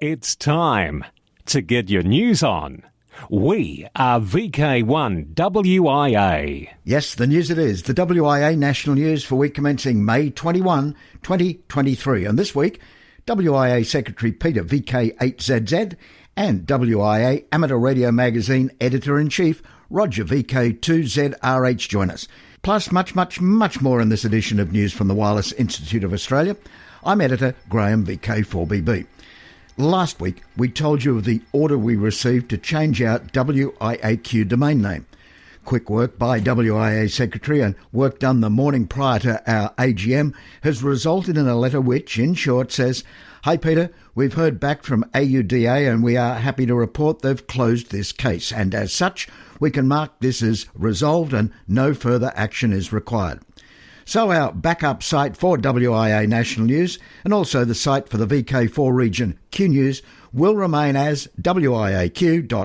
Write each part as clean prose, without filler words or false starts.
It's time to get your news on. We are VK1WIA. Yes, the news it is. The WIA national news for week commencing May 21, 2023. And this week, WIA Secretary Peter VK8ZZ and WIA Amateur Radio Magazine Editor-in-Chief Roger VK2ZRH join us. Plus much more in this edition of News from the Wireless Institute of Australia. I'm Editor Graham VK4BB. Last week, we told you of the order we received to change our WIAQ domain name. Quick work by WIA Secretary and work done the morning prior to our AGM has resulted in a letter which, in short, says, "Hey Peter, we've heard back from AUDA and we are happy to report they've closed this case, and as such, we can mark this as resolved and no further action is required." So our backup site for WIA National News and also the site for the VK4 region Q News will remain as wiaq.org.au.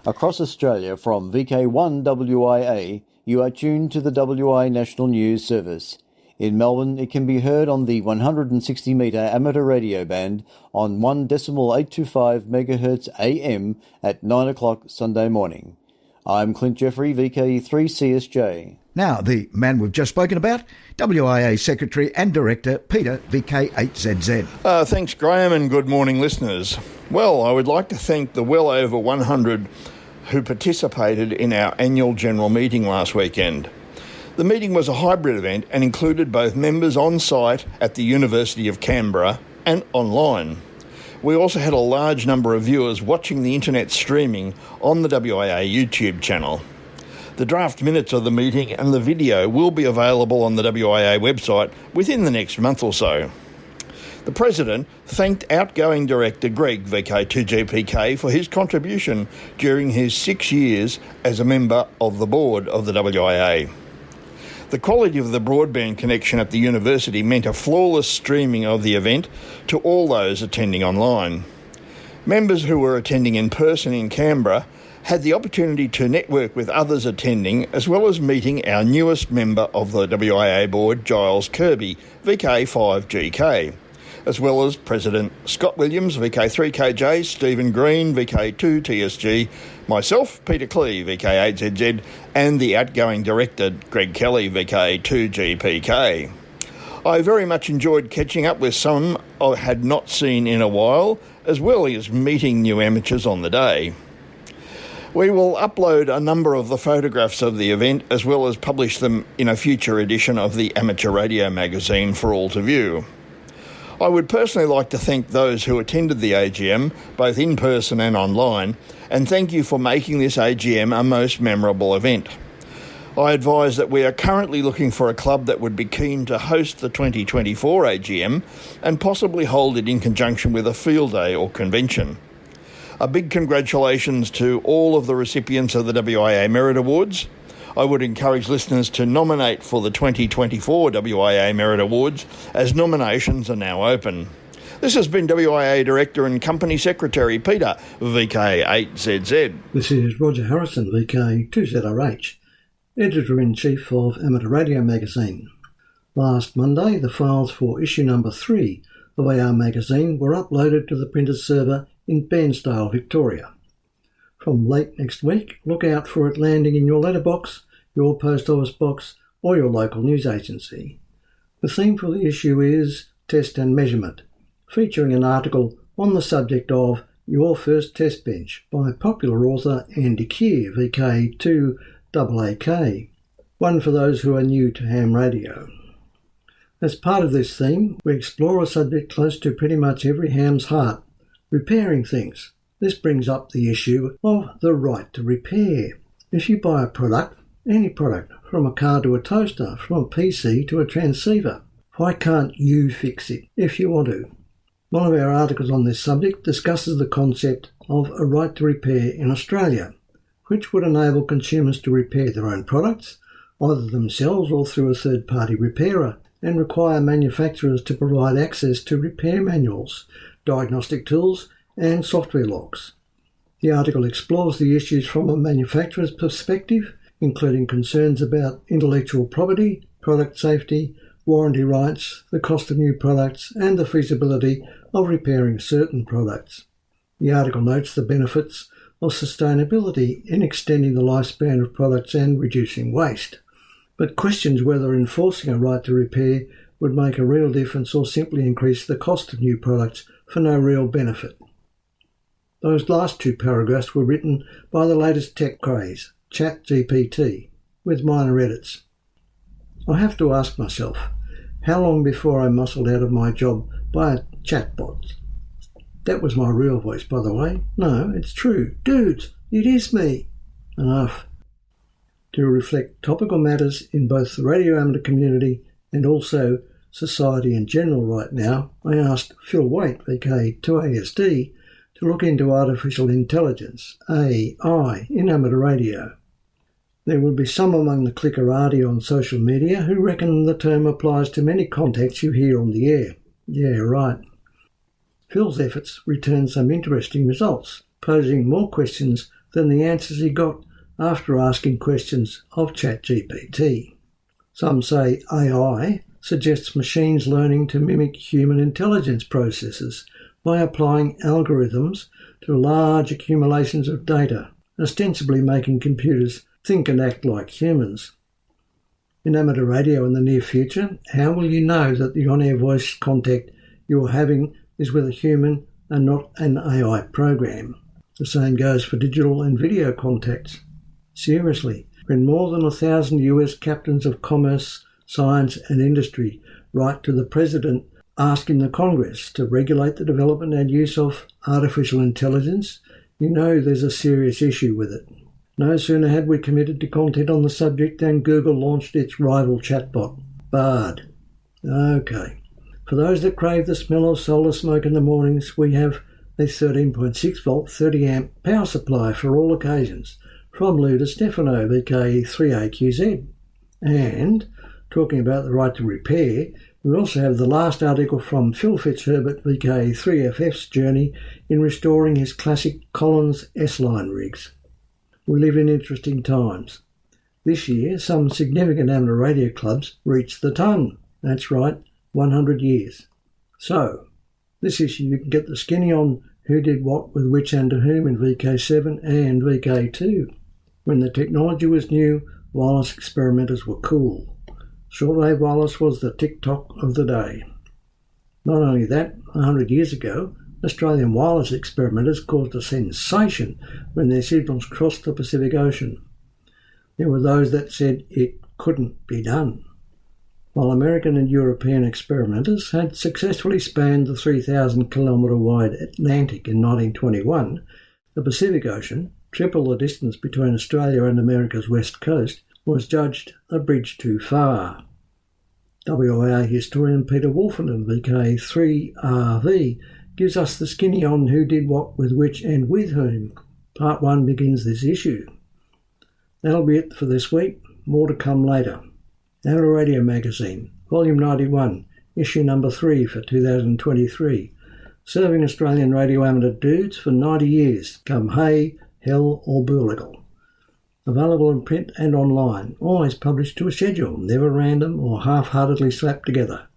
Across Australia from VK1WIA, you are tuned to the WI National News Service. In Melbourne, it can be heard on the 160-metre amateur radio band on 1.825 MHz AM at 9 o'clock Sunday morning. I'm Clint Jeffrey, VK3CSJ. Now, the man we've just spoken about, WIA Secretary and Director Peter VK8ZZ. Thanks, Graham, and good morning, listeners. Well, I would like to thank the well over 100 who participated in our annual general meeting last weekend. The meeting was a hybrid event and included both members on site at the University of Canberra and online. We also had a large number of viewers watching the internet streaming on the WIA YouTube channel. The draft minutes of the meeting and the video will be available on the WIA website within the next month or so. The President thanked outgoing Director Greg VK2GPK for his contribution during his 6 years as a member of the board of the WIA. The quality of the broadband connection at the university meant a flawless streaming of the event to all those attending online. Members who were attending in person in Canberra had the opportunity to network with others attending, as well as meeting our newest member of the WIA board, Giles Kirby, VK5GK, as well as President Scott Williams, VK3KJ, Stephen Green, VK2TSG, myself, Peter Clee, VK8ZZ, and the outgoing Director, Greg Kelly, VK2GPK. I very much enjoyed catching up with some I had not seen in a while, as well as meeting new amateurs on the day. We will upload a number of the photographs of the event as well as publish them in a future edition of the Amateur Radio magazine for all to view. I would personally like to thank those who attended the AGM, both in person and online, and thank you for making this AGM a most memorable event. I advise that we are currently looking for a club that would be keen to host the 2024 AGM and possibly hold it in conjunction with a field day or convention. A big congratulations to all of the recipients of the WIA Merit Awards. I would encourage listeners to nominate for the 2024 WIA Merit Awards, as nominations are now open. This has been WIA Director and Company Secretary Peter VK8ZZ. This is Roger Harrison, VK2ZRH, Editor-in-Chief of Amateur Radio Magazine. Last Monday, the files for issue number 3 of AR Magazine were uploaded to the printer's server in Bairnsdale, Victoria. From late next week, look out for it landing in your letterbox, your post office box, or your local news agency. The theme for the issue is Test and Measurement, featuring an article on the subject of Your First Test Bench by popular author Andy Keir, VK2AAK, one for those who are new to ham radio. As part of this theme, we explore a subject close to pretty much every ham's heart, repairing things. This brings up the issue of the right to repair. If you buy a product, any product, from a car to a toaster, from a PC to a transceiver, why can't you fix it if you want to? One of our articles on this subject discusses the concept of a right to repair in Australia, which would enable consumers to repair their own products, either themselves or through a third-party repairer, and require manufacturers to provide access to repair manuals, diagnostic tools, and software logs. The article explores the issues from a manufacturer's perspective, including concerns about intellectual property, product safety, warranty rights, the cost of new products, and the feasibility of repairing certain products. The article notes the benefits of sustainability in extending the lifespan of products and reducing waste, but questions whether enforcing a right to repair would make a real difference or simply increase the cost of new products for no real benefit. Those last two paragraphs were written by the latest tech craze, ChatGPT, with minor edits. I have to ask myself, how long before I muscled out of my job by a chatbot? That was my real voice, by the way. No, it's true. Dudes, it is me. Enough. To reflect topical matters in both the radio amateur community and also society in general right now, I asked Phil Waite, VK2WIA, to look into artificial intelligence, AI, in amateur radio. There will be some among the clickerati on social media who reckon the term applies to many contacts you hear on the air. Yeah, right. Phil's efforts returned some interesting results, posing more questions than the answers he got after asking questions of ChatGPT. Some say AI suggests machines learning to mimic human intelligence processes by applying algorithms to large accumulations of data, ostensibly making computers think and act like humans. In amateur radio in the near future, how will you know that the on-air voice contact you're having is with a human and not an AI program? The same goes for digital and video contacts. Seriously, when more than 1,000 US captains of commerce, science and industry write to the President asking the Congress to regulate the development and use of artificial intelligence, you know there's a serious issue with it. No sooner had we committed to content on the subject than Google launched its rival chatbot, Bard. Okay. For those that crave the smell of solar smoke in the mornings, we have a 13.6 volt 30 amp power supply for all occasions from Lou to Stefano, VK3AQZ. And, talking about the right to repair, we also have the last article from Phil Fitzherbert, VK3FF's journey in restoring his classic Collins S-line rigs. We live in interesting times. This year, some significant amateur radio clubs reached the ton. That's right, 100 years. So, this issue you can get the skinny on who did what with which and to whom in VK7 and VK2. When the technology was new, wireless experimenters were cool. Shortwave wireless was the TikTok of the day. Not only that, 100 years ago, Australian wireless experimenters caused a sensation when their signals crossed the Pacific Ocean. There were those that said it couldn't be done. While American and European experimenters had successfully spanned the 3,000-kilometre wide Atlantic in 1921, the Pacific Ocean, triple the distance between Australia and America's west coast, was judged a bridge too far. WIA historian Peter Wolfenden, VK3RV, gives us the skinny on who did what with which and with whom. Part 1 begins this issue. That'll be it for this week. More to come later. Amateur Radio Magazine, Volume 91, Issue Number 3 for 2023. Serving Australian radio amateur dudes for 90 years, come hay, hell or booligal. Available in print and online, always published to a schedule, never random or half-heartedly slapped together.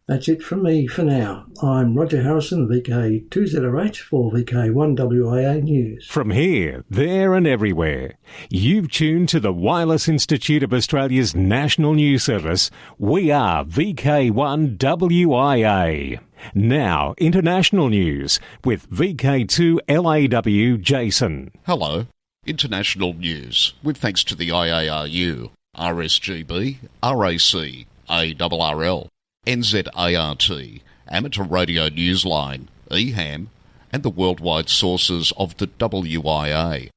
That's it from me for now. I'm Roger Harrison, VK2ZRH for VK1WIA News. From here, there and everywhere, you've tuned to the Wireless Institute of Australia's national news service. We are VK1WIA. Now, international news with VK2LAW Jason. Hello. International news with thanks to the IARU, RSGB, RAC, ARRL, NZART, Amateur Radio Newsline, EHAM, and the worldwide sources of the WIA.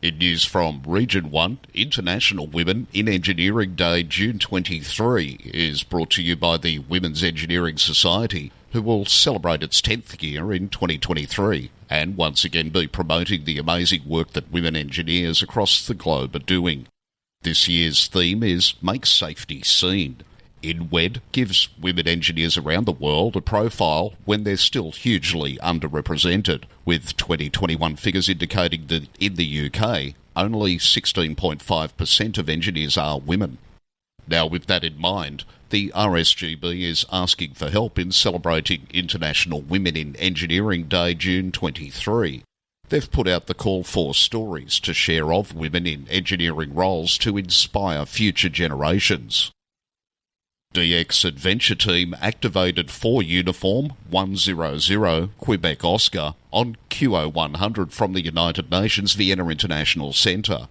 In news from Region 1, International Women in Engineering Day June 23 is brought to you by the Women's Engineering Society, who will celebrate its 10th year in 2023 and once again be promoting the amazing work that women engineers across the globe are doing. This year's theme is Make Safety Seen. INWED gives women engineers around the world a profile when they're still hugely underrepresented, with 2021 figures indicating that in the UK, only 16.5% of engineers are women. Now, with that in mind, the RSGB is asking for help in celebrating International Women in Engineering Day, June 23. They've put out the call for stories to share of women in engineering roles to inspire future generations. DX Adventure Team activated 4 Uniform 100 Quebec Oscar on QO100 from the United Nations Vienna International Centre.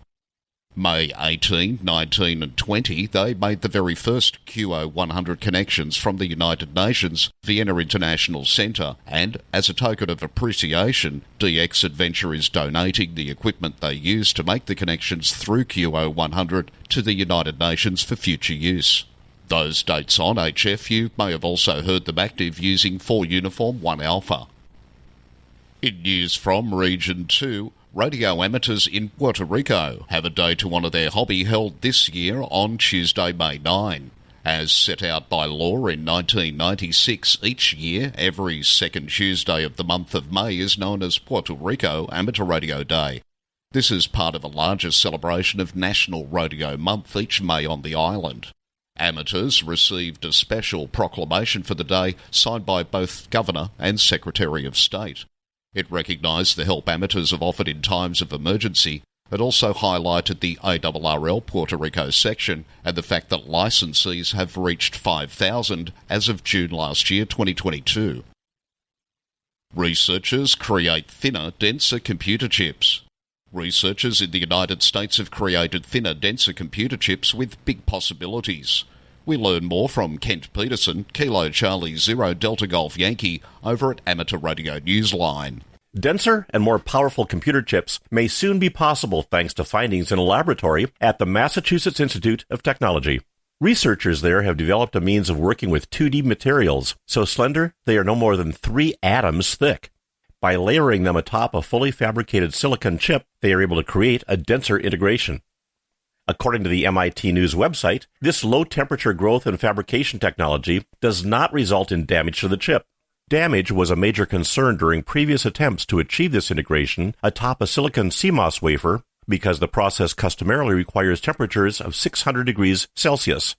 May 18, 19 and 20, they made the very first QO100 connections from the United Nations Vienna International Centre, and as a token of appreciation, DX Adventure is donating the equipment they use to make the connections through QO100 to the United Nations for future use. Those dates on HF, you may have also heard them active using 4 Uniform 1 Alpha. In news from Region 2, radio amateurs in Puerto Rico have a day to honour their hobby held this year on Tuesday, May 9. As set out by law in 1996, each year, every second Tuesday of the month of May is known as Puerto Rico Amateur Radio Day. This is part of a larger celebration of National Rodeo Month each May on the island. Amateurs received a special proclamation for the day signed by both Governor and Secretary of State. It recognised the help amateurs have offered in times of emergency. It also highlighted the ARRL Puerto Rico section and the fact that licensees have reached 5,000 as of June last year, 2022. Researchers create thinner, denser computer chips. Researchers in the United States have created thinner, denser computer chips with big possibilities. We learn more from Kent Peterson, Kilo Charlie 0 Delta Golf Yankee, over at Amateur Radio Newsline. Denser and more powerful computer chips may soon be possible thanks to findings in a laboratory at the Massachusetts Institute of Technology. Researchers there have developed a means of working with 2D materials, so slender they are no more than 3 atoms thick. By layering them atop a fully fabricated silicon chip, they are able to create a denser integration. According to the MIT News website, this low-temperature growth and fabrication technology does not result in damage to the chip. Damage was a major concern during previous attempts to achieve this integration atop a silicon CMOS wafer because the process customarily requires temperatures of 600 degrees Celsius.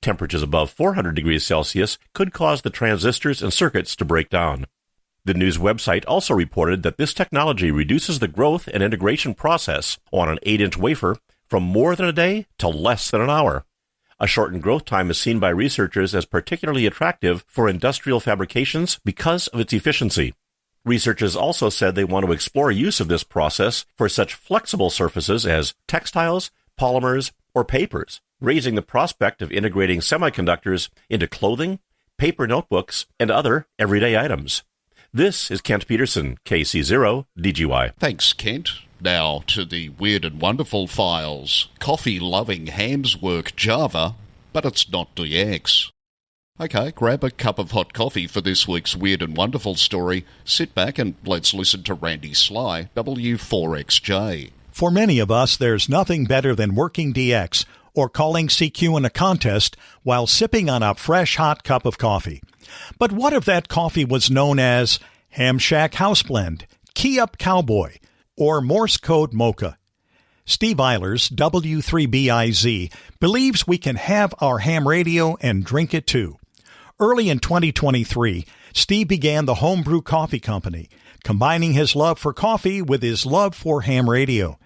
Temperatures above 400 degrees Celsius could cause the transistors and circuits to break down. The news website also reported that this technology reduces the growth and integration process on an 8-inch wafer from more than a day to less than an hour. A shortened growth time is seen by researchers as particularly attractive for industrial fabrications because of its efficiency. Researchers also said they want to explore use of this process for such flexible surfaces as textiles, polymers, or papers, raising the prospect of integrating semiconductors into clothing, paper notebooks, and other everyday items. This is Kent Peterson, KC0 DGY. Thanks, Kent. Now to the Weird and Wonderful files. Coffee-loving hams work Java, but it's not DX. Okay, grab a cup of hot coffee for this week's Weird and Wonderful story. Sit back and let's listen to Randy Sly, W4XJ. For many of us, there's nothing better than working DX or calling CQ in a contest while sipping on a fresh hot cup of coffee. But what if that coffee was known as Ham Shack House Blend, Key Up Cowboy, or Morse Code Mocha? Steve Eilers, W3BIZ, believes we can have our ham radio and drink it too. Early in 2023, Steve began the Homebrew Coffee Company, combining his love for coffee with his love for ham radio.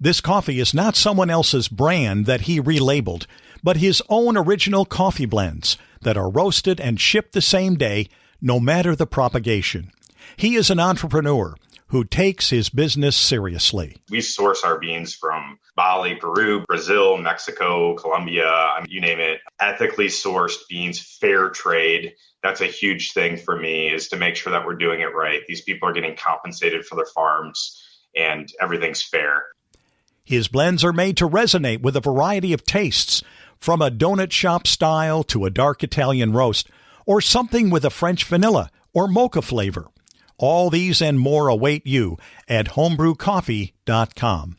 This coffee is not someone else's brand that he relabeled, but his own original coffee blends that are roasted and shipped the same day, no matter the propagation. He is an entrepreneur who takes his business seriously. We source our beans from Bali, Peru, Brazil, Mexico, Colombia, you name it. Ethically sourced beans, fair trade. That's a huge thing for me, is to make sure that we're doing it right. These people are getting compensated for their farms and everything's fair. His blends are made to resonate with a variety of tastes, from a donut shop style to a dark Italian roast, or something with a French vanilla or mocha flavor. All these and more await you at homebrewcoffee.com.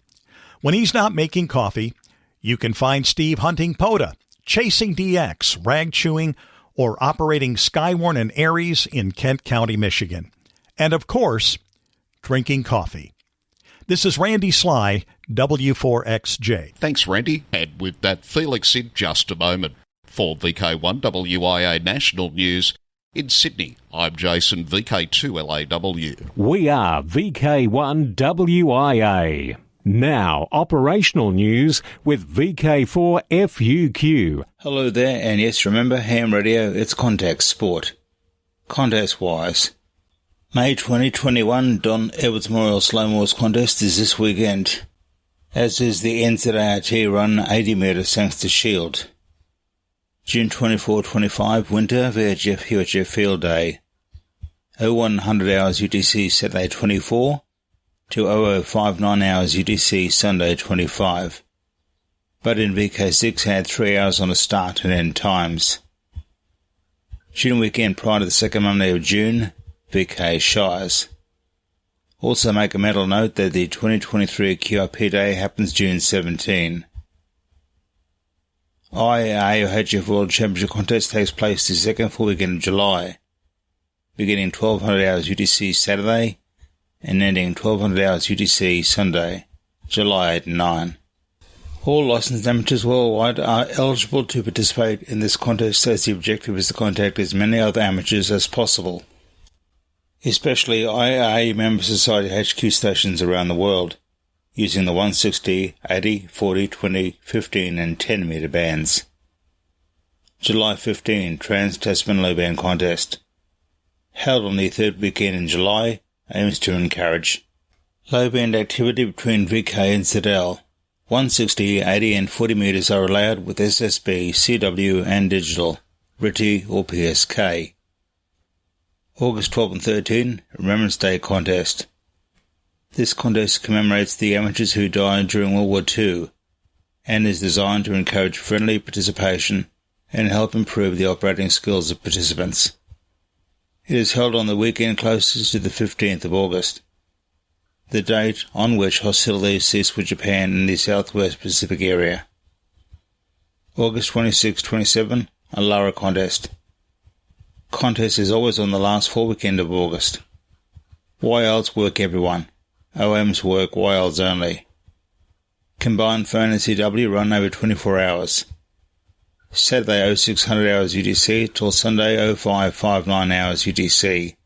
When he's not making coffee, you can find Steve hunting POTA, chasing DX, rag chewing, or operating Skywarn and Aries in Kent County, Michigan. And of course, drinking coffee. This is Randy Sly, W4XJ. Thanks, Randy. And with that, Felix in just a moment. For VK1WIA National News, in Sydney, I'm Jason, VK2LAW. We are VK1WIA. Now, operational news with VK4FUQ. Hello there, and yes, remember ham radio, it's contact sport. Contest-wise, May 2021 Don Edwards Memorial Slow Morse Contest is this weekend, as is the NZART Run 80 metres Sangster Shield. June 24-25 Winter VHF UHF Field Day. 0100 hours UTC Saturday 24 to 0059 hours UTC Sunday 25. But in VK6 had 3 hours on the start and end times. June weekend prior to the second Monday of June, VK Shires. Also make a mental note that the 2023 QRP Day happens June 17. IAA HF World Championship Contest takes place the second full weekend of July, beginning 1200 hours UTC Saturday and ending 1200 hours UTC Sunday, July 8 and 9. All licensed amateurs worldwide are eligible to participate in this contest, as the objective is to contact as many other amateurs as possible, especially IAA member society HQ stations around the world, using the 160, 80, 40, 20, 15 and 10 metre bands. July 15 Trans-Tasman Low Band Contest. Held on the third weekend in July, aims to encourage low band activity between VK and ZL. 160, 80 and 40 metres are allowed with SSB, CW and digital, RTTY or PSK. August 12 and 13 Remembrance Day Contest. This contest commemorates the amateurs who died during World War II and is designed to encourage friendly participation and help improve the operating skills of participants. It is held on the weekend closest to the 15th of August, the date on which hostilities ceased with Japan in the Southwest Pacific area. August 26-27 Alara Contest. Contest is always on the last full weekend of August. YLs work everyone. OMs work YLs only. Combined phone and CW run over 24 hours. Saturday 0600 hours UTC till Sunday 0559 hours UTC.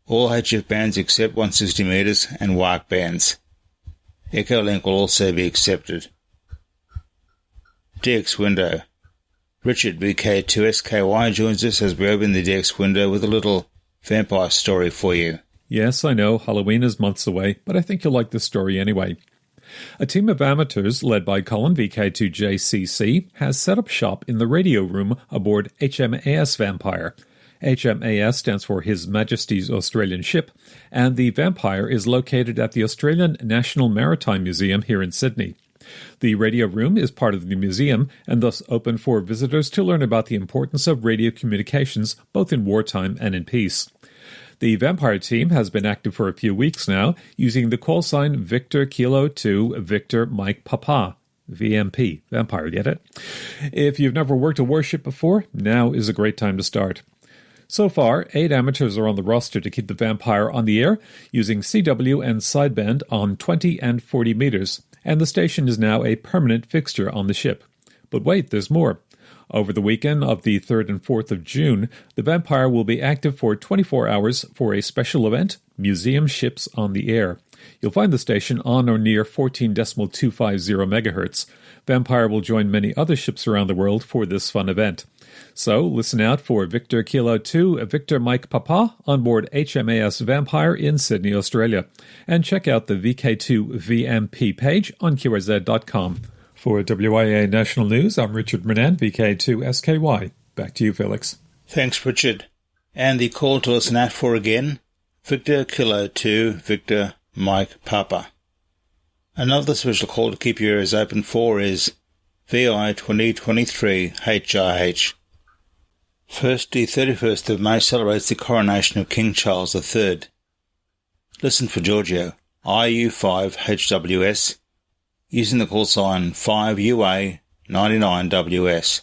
All HF bands except 160 metres and WARC bands. Echo Link will also be accepted. DX window. Richard VK2SKY joins us as we open the DX window with a little vampire story for you. Yes, I know, Halloween is months away, but I think you'll like this story anyway. A team of amateurs, led by Colin VK2JCC, has set up shop in the radio room aboard HMAS Vampire. HMAS stands for His Majesty's Australian Ship, and the Vampire is located at the Australian National Maritime Museum here in Sydney. The radio room is part of the museum and thus open for visitors to learn about the importance of radio communications both in wartime and in peace. The Vampire team has been active for a few weeks now, using the call sign Victor Kilo 2 Victor Mike Papa. VMP. Vampire, get it? If you've never worked a warship before, now is a great time to start. So far, 8 amateurs are on the roster to keep the Vampire on the air, using CW and sideband on 20 and 40 meters, and the station is now a permanent fixture on the ship. But wait, there's more. Over the weekend of the 3rd and 4th of June, the Vampire will be active for 24 hours for a special event, Museum Ships on the Air. You'll find the station on or near 14.250 MHz. Vampire will join many other ships around the world for this fun event. So listen out for Victor Kilo 2 Victor Mike Papa on board HMAS Vampire in Sydney, Australia. And check out the VK2 VMP page on QRZ.com. For WIA National News, I'm Richard Renan, VK2SKY. Back to you, Felix. Thanks, Richard. And the call to listen out for again, Victor Kilo 2 Victor Mike Papa. Another special call to keep your ears open for is VI 2023 HRH. First, the 31st of May celebrates the coronation of King Charles III. Listen for Giorgio, IU5HWS, using the call sign 5UA99WS.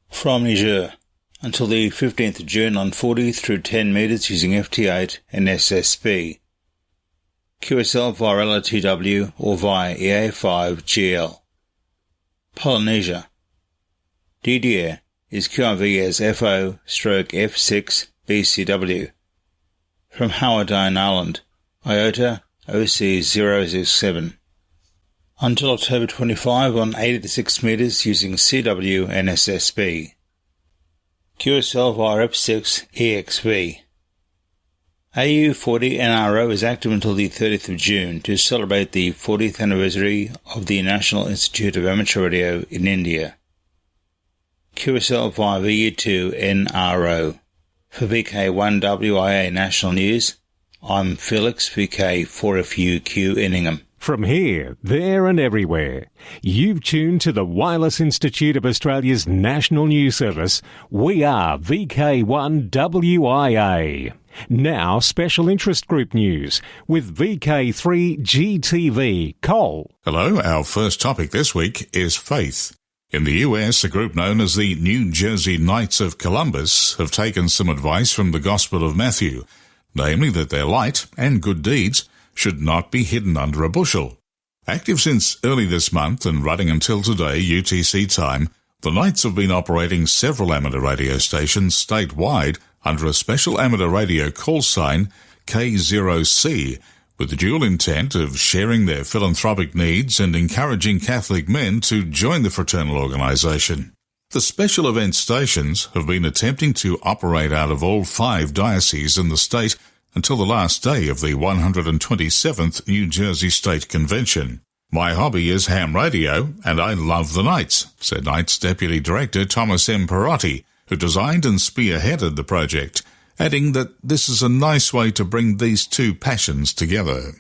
From Niger, until the 15th of June on 40 through 10 metres using FT8 and SSB. QSL via LRTW or via EA5GL. Polynesia. DDR is QRV's FO/F6 BCW. From Howardine Island, IOTA OC067. Until October 25 on 86 metres using CW and SSB. QSL via F6 EXV. AU40 NRO is active until the 30th of June to celebrate the 40th anniversary of the National Institute of Amateur Radio in India. QSL via VU2 NRO. For VK1WIA National News, I'm Felix, VK4FUQ Inningham. From here, there and everywhere, you've tuned to the Wireless Institute of Australia's National News Service. We are VK1WIA. Now, Special Interest Group News with VK3GTV. Cole. Hello, our first topic this week is faith. In the US, a group known as the New Jersey Knights of Columbus have taken some advice from the Gospel of Matthew, namely that their light and good deeds should not be hidden under a bushel. Active since early this month and running until today, UTC time, the Knights have been operating several amateur radio stations statewide under a special amateur radio call sign K0C, with the dual intent of sharing their philanthropic needs and encouraging Catholic men to join the fraternal organisation. The special event stations have been attempting to operate out of all 5 dioceses in the state until the last day of the 127th New Jersey State Convention. My hobby is ham radio, and I love the Knights, said Knights Deputy Director Thomas M. Perotti, who designed and spearheaded the project, adding that this is a nice way to bring these two passions together.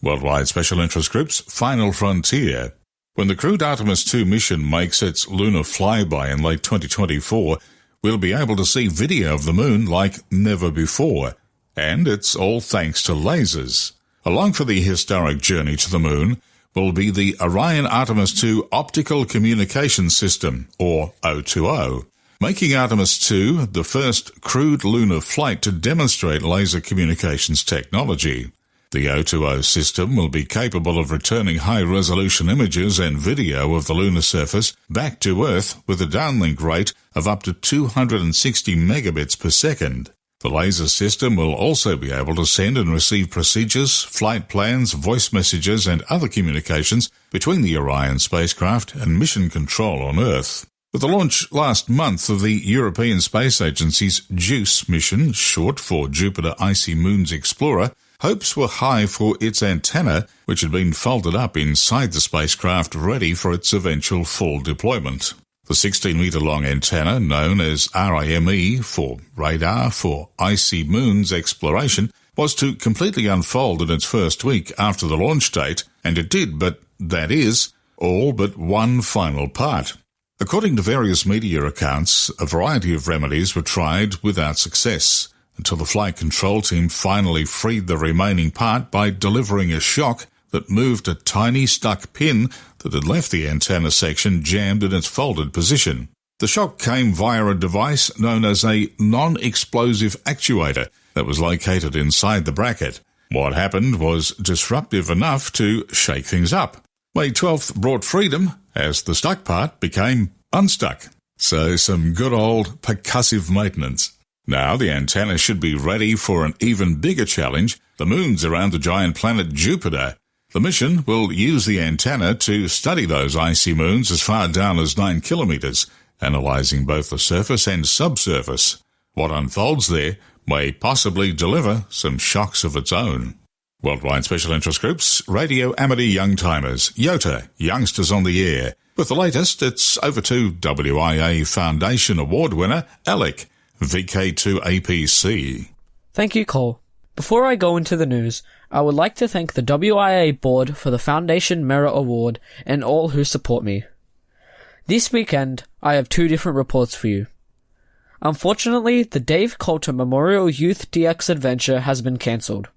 Worldwide Special Interest Group's Final Frontier. When the crewed Artemis II mission makes its lunar flyby in late 2024, we'll be able to see video of the moon like never before, and it's all thanks to lasers. Along for the historic journey to the moon will be the Orion Artemis II Optical Communication System, or O2O, making Artemis II the first crewed lunar flight to demonstrate laser communications technology. The O2O system will be capable of returning high-resolution images and video of the lunar surface back to Earth with a downlink rate of up to 260 megabits per second. The laser system will also be able to send and receive procedures, flight plans, voice messages, and other communications between the Orion spacecraft and mission control on Earth. With the launch last month of the European Space Agency's JUICE mission, short for Jupiter Icy Moons Explorer, hopes were high for its antenna, which had been folded up inside the spacecraft ready for its eventual full deployment. The 16-metre-long antenna, known as RIME for Radar for Icy Moons Exploration, was to completely unfold in its first week after the launch date, and it did, but that is, all but one final part. According to various media accounts, a variety of remedies were tried without success, until the flight control team finally freed the remaining part by delivering a shock that moved a tiny stuck pin that had left the antenna section jammed in its folded position. The shock came via a device known as a non-explosive actuator that was located inside the bracket. What happened was disruptive enough to shake things up. May 12th brought freedom as the stuck part became unstuck. So some good old percussive maintenance. Now the antenna should be ready for an even bigger challenge, the moons around the giant planet Jupiter. The mission will use the antenna to study those icy moons as far down as 9 kilometres, analysing both the surface and subsurface. What unfolds there may possibly deliver some shocks of its own. Worldwide Special Interest Groups, Radio Amateur Young Timers, YOTA, Youngsters on the Air. With the latest, it's over to WIA Foundation Award winner, Alec, VK2APC. Thank you, Cole. Before I go into the news, I would like to thank the WIA board for the Foundation Merit Award and all who support me. This weekend, I have 2 different reports for you. Unfortunately, the Dave Coulter Memorial Youth DX Adventure has been cancelled.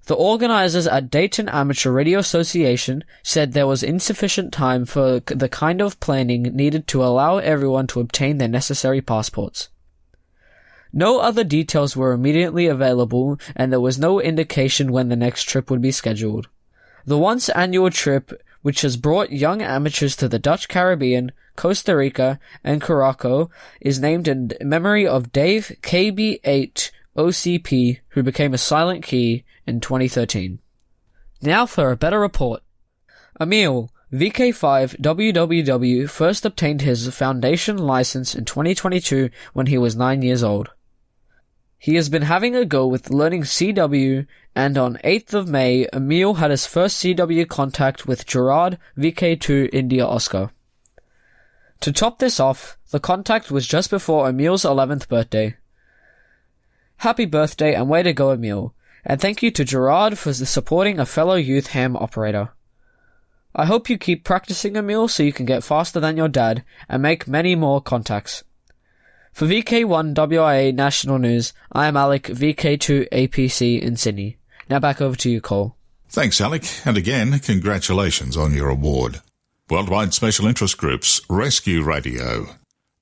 The organisers at Dayton Amateur Radio Association said there was insufficient time for the kind of planning needed to allow everyone to obtain their necessary passports. No other details were immediately available, and there was no indication when the next trip would be scheduled. The once-annual trip, which has brought young amateurs to the Dutch Caribbean, Costa Rica, and Curaçao is named in memory of Dave KB8 OCP, who became a silent key in 2013. Now for a better report. Emil, VK1WIA, first obtained his foundation license in 2022 when he was 9 years old. He has been having a go with learning CW, and on 8th of May, Emil had his first CW contact with Gerard VK2 India Oscar. To top this off, the contact was just before Emil's 11th birthday. Happy birthday and way to go, Emil, and thank you to Gerard for supporting a fellow youth ham operator. I hope you keep practicing, Emil, so you can get faster than your dad and make many more contacts. For VK1WIA National News, I am Alec, VK2 APC in Sydney. Now back over to you, Cole. Thanks, Alec, and again, congratulations on your award. Worldwide Special Interest Groups, Rescue Radio.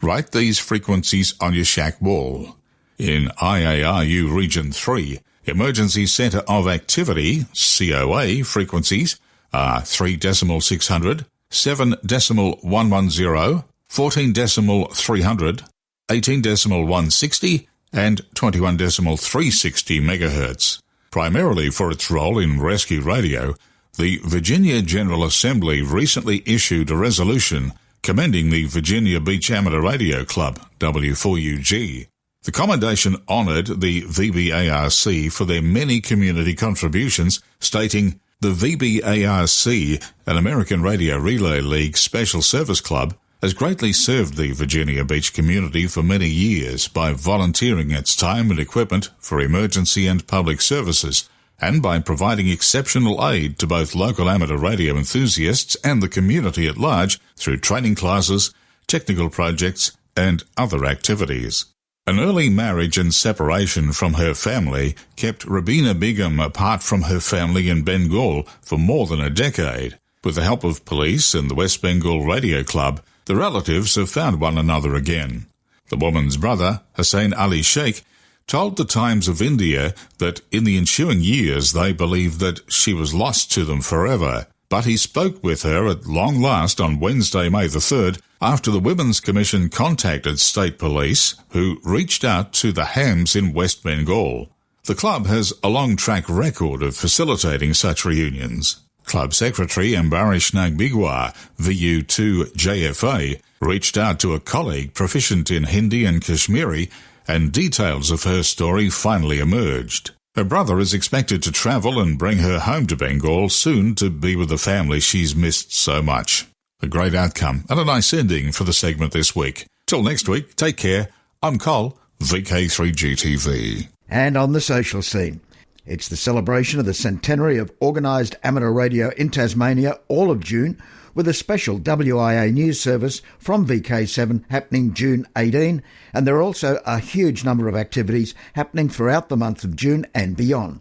Write these frequencies on your shack wall. In IARU Region 3, Emergency Centre of Activity, COA, frequencies are 3.600, 7.110, 14.300, 18.160 and 21.360 MHz. Primarily for its role in rescue radio, the Virginia General Assembly recently issued a resolution commending the Virginia Beach Amateur Radio Club, W4UG. The commendation honoured the VBARC for their many community contributions, stating, "The VBARC, an American Radio Relay League special service club, has greatly served the Virginia Beach community for many years by volunteering its time and equipment for emergency and public services, and by providing exceptional aid to both local amateur radio enthusiasts and the community at large through training classes, technical projects, and other activities." An early marriage and separation from her family kept Rabina Begum apart from her family in Bengal for more than a decade. With the help of police and the West Bengal Radio Club, the relatives have found one another again. The woman's brother, Hussein Ali Sheikh, told the Times of India that in the ensuing years they believed that she was lost to them forever. But he spoke with her at long last on Wednesday, May the 3rd, after the Women's Commission contacted state police, who reached out to the hams in West Bengal. The club has a long track record of facilitating such reunions. Club Secretary Ambarish Nagbigwa, VU2JFA, reached out to a colleague proficient in Hindi and Kashmiri, and details of her story finally emerged. Her brother is expected to travel and bring her home to Bengal soon to be with the family she's missed so much. A great outcome and a nice ending for the segment this week. Till next week, take care. I'm Cole, VK3GTV. And on the social scene, it's the celebration of the centenary of organised amateur radio in Tasmania all of June, with a special WIA news service from VK7 happening June 18, and there are also a huge number of activities happening throughout the month of June and beyond.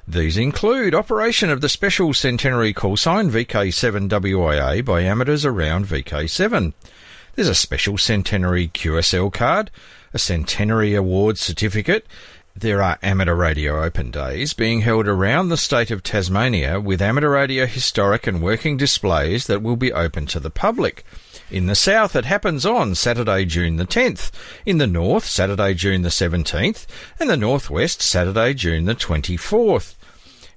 These include operation of the special centenary call sign VK7WIA by amateurs around VK7. There's a special centenary QSL card, a centenary award certificate. There are amateur radio open days being held around the state of Tasmania with amateur radio historic and working displays that will be open to the public. In the south, it happens on Saturday, June the 10th. In the north, Saturday, June the 17th. And the northwest, Saturday, June the 24th.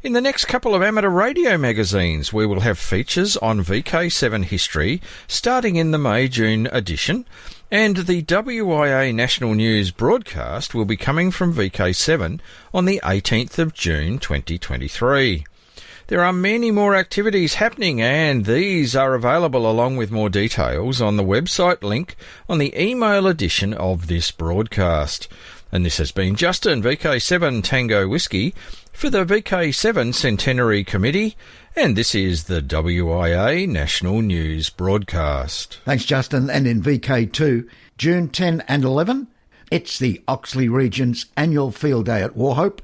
In the next couple of amateur radio magazines, we will have features on VK7 history starting in the May-June edition, and the WIA National News broadcast will be coming from VK7 on the 18th of June 2023. There are many more activities happening, and these are available along with more details on the website link on the email edition of this broadcast. And this has been Justin, VK7 Tango Whiskey, for the VK7 Centenary Committee, and this is the WIA National News broadcast. Thanks, Justin. And in VK2, June 10 and 11, it's the Oxley Region's annual field day at Warhope,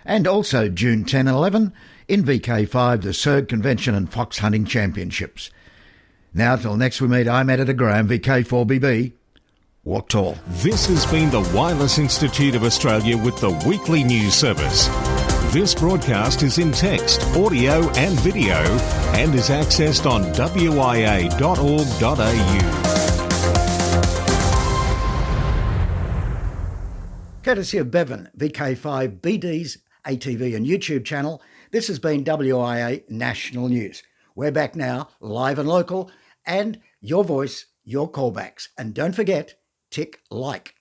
and also June 10 and 11, in VK5, the Surg Convention and Fox Hunting Championships. Now, till next we meet, I'm Editor Graham, VK4BB. Walk tall. This has been the Wireless Institute of Australia with the weekly news service. This broadcast is in text, audio and video and is accessed on wia.org.au. Courtesy of Bevan, VK5BD's ATV and YouTube channel, this has been WIA National News. We're back now, live and local, and your voice, your callbacks. And don't forget, tick like.